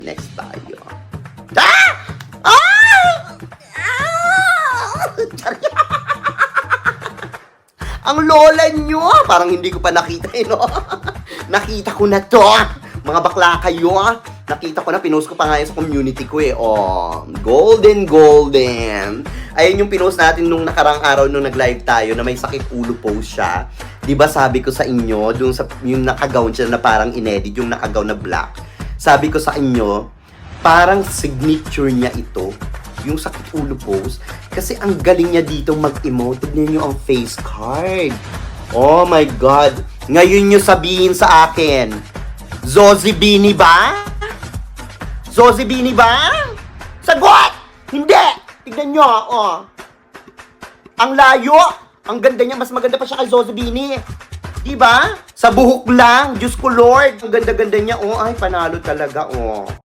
Next tayo. Ah! Ah! Ah! Ang lola nyo! Parang hindi ko pa nakita no? Nakita ko na to! Mga bakla kayo, nakita ko na, pinost ko pa nga sa community ko Oh, golden. Ayun yung pinost natin nung nakarang araw nung nag-live tayo na may sakit ulo post siya. 'Di ba sabi ko sa inyo, dun sa yung naka-gown siya na parang inedit, yung naka-gown na black. Sabi ko sa inyo, parang signature niya ito, yung sakit ulo post. Kasi ang galing niya dito mag-emote. Tignan niyo ang face card. Oh my God. Ngayon niyo sabihin sa akin, Zozibini ba? Zozibini ba? Sagot! Hindi! Tignan nyo, Ang layo! Ang ganda niya, mas maganda pa siya kay Zozibini. Diba? Sa buhok lang, Diyos ko Lord. Ang ganda-ganda niya, ay panalo talaga,